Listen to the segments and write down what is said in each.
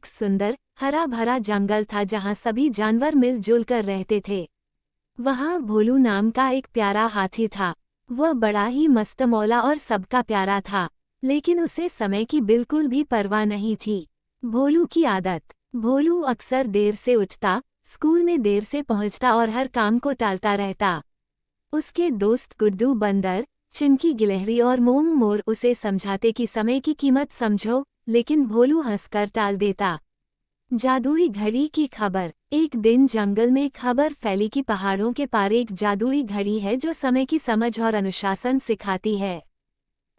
एक सुंदर हरा भरा जंगल था जहाँ सभी जानवर मिलजुल कर रहते थे। वहाँ भोलू नाम का एक प्यारा हाथी था। वह बड़ा ही मस्तमौला और सबका प्यारा था, लेकिन उसे समय की बिल्कुल भी परवाह नहीं थी। भोलू की आदत। भोलू अक्सर देर से उठता, स्कूल में देर से पहुंचता और हर काम को टालता रहता। उसके दोस्त गुड्डू बंदर, चिंकी गिलहरी और मोम मोर उसे समझाते कि समय की कीमत समझो, लेकिन भोलू हंसकर टाल देता। जादुई घड़ी की खबर। एक दिन जंगल में खबर फैली कि पहाड़ों के पार एक जादुई घड़ी है जो समय की समझ और अनुशासन सिखाती है।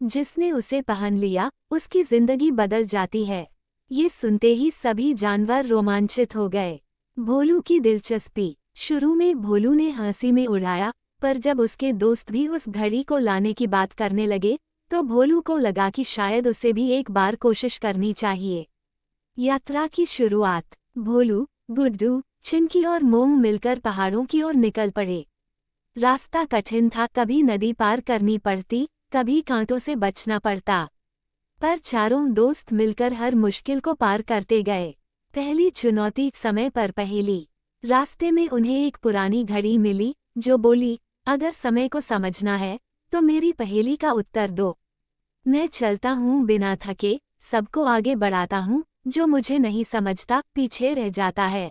जिसने उसे पहन लिया, उसकी जिंदगी बदल जाती है। ये सुनते ही सभी जानवर रोमांचित हो गए। भोलू की दिलचस्पी। शुरू में भोलू ने हंसी में उड़ाया, पर जब उसके दोस्त भी उस घड़ी को लाने की बात करने लगे, तो भोलू को लगा कि शायद उसे भी एक बार कोशिश करनी चाहिए। यात्रा की शुरुआत। भोलू, गुड्डू, चिंकी और मोम मिलकर पहाड़ों की ओर निकल पड़े। रास्ता कठिन था, कभी नदी पार करनी पड़ती, कभी कांटों से बचना पड़ता, पर चारों दोस्त मिलकर हर मुश्किल को पार करते गए। पहली चुनौती, समय पर पहेली। रास्ते में उन्हें एक पुरानी घड़ी मिली जो बोली, अगर समय को समझना है तो मेरी पहेली का उत्तर दो। मैं चलता हूँ बिना थके, सबको आगे बढ़ाता हूँ, जो मुझे नहीं समझता पीछे रह जाता है।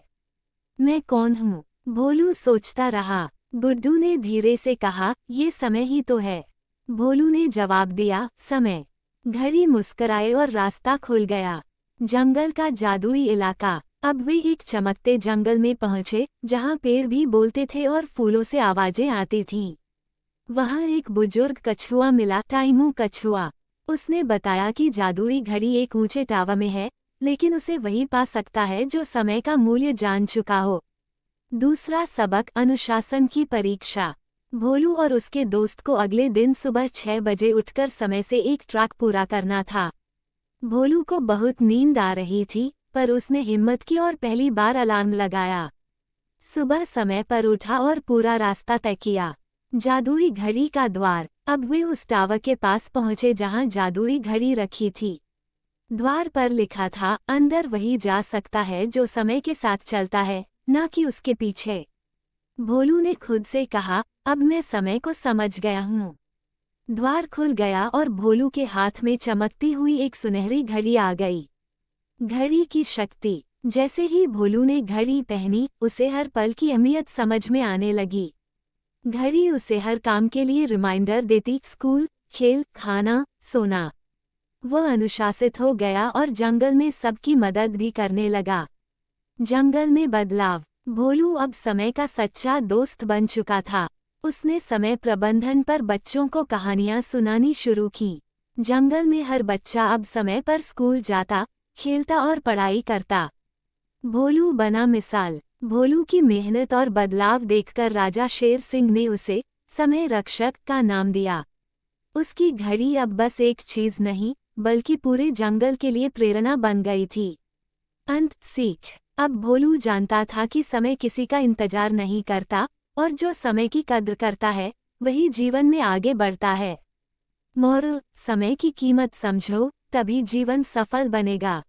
मैं कौन हूँ? भोलू सोचता रहा। गुड्डू ने धीरे से कहा, ये समय ही तो है। भोलू ने जवाब दिया, समय। घड़ी मुस्कराए और रास्ता खुल गया। जंगल का जादुई इलाका। अब वे एक चमकते जंगल में पहुंचे, जहां पेड़ भी बोलते थे और फूलों से आवाजें आती थीं। वहां एक बुजुर्ग कछुआ मिला, टाइमू कछुआ। उसने बताया कि जादुई घड़ी एक ऊंचे टावर में है, लेकिन उसे वही पा सकता है जो समय का मूल्य जान चुका हो। दूसरा सबक, अनुशासन की परीक्षा। भोलू और उसके दोस्त को अगले दिन सुबह 6 बजे उठकर समय से एक ट्रैक पूरा करना था। भोलू को बहुत नींद आ रही थी, पर उसने हिम्मत की और पहली बार अलार्म लगाया। सुबह समय पर उठा और पूरा रास्ता तय किया। जादुई घड़ी का द्वार। अब वे उस टावर के पास पहुंचे जहां जादुई घड़ी रखी थी। द्वार पर लिखा था, अंदर वही जा सकता है जो समय के साथ चलता है, न कि उसके पीछे। भोलू ने खुद से कहा, अब मैं समय को समझ गया हूँ। द्वार खुल गया और भोलू के हाथ में चमकती हुई एक सुनहरी घड़ी आ गई। घड़ी की शक्ति। जैसे ही भोलू ने घड़ी पहनी, उसे हर पल की अहमियत समझ में आने लगी। घड़ी उसे हर काम के लिए रिमाइंडर देती, स्कूल, खेल, खाना, सोना। वह अनुशासित हो गया और जंगल में सबकी मदद भी करने लगा। जंगल में बदलाव। भोलू अब समय का सच्चा दोस्त बन चुका था। उसने समय प्रबंधन पर बच्चों को कहानियां सुनानी शुरू की। जंगल में हर बच्चा अब समय पर स्कूल जाता, खेलता और पढ़ाई करता। भोलू बना मिसाल। भोलू की मेहनत और बदलाव देखकर राजा शेर सिंह ने उसे समय रक्षक का नाम दिया। उसकी घड़ी अब बस एक चीज नहीं, बल्कि पूरे जंगल के लिए प्रेरणा बन गई थी। अंत सीख। अब भोलू जानता था कि समय किसी का इंतजार नहीं करता, और जो समय की कद्र करता है, वही जीवन में आगे बढ़ता है। मोरल, समय की कीमत समझो, तभी जीवन सफल बनेगा।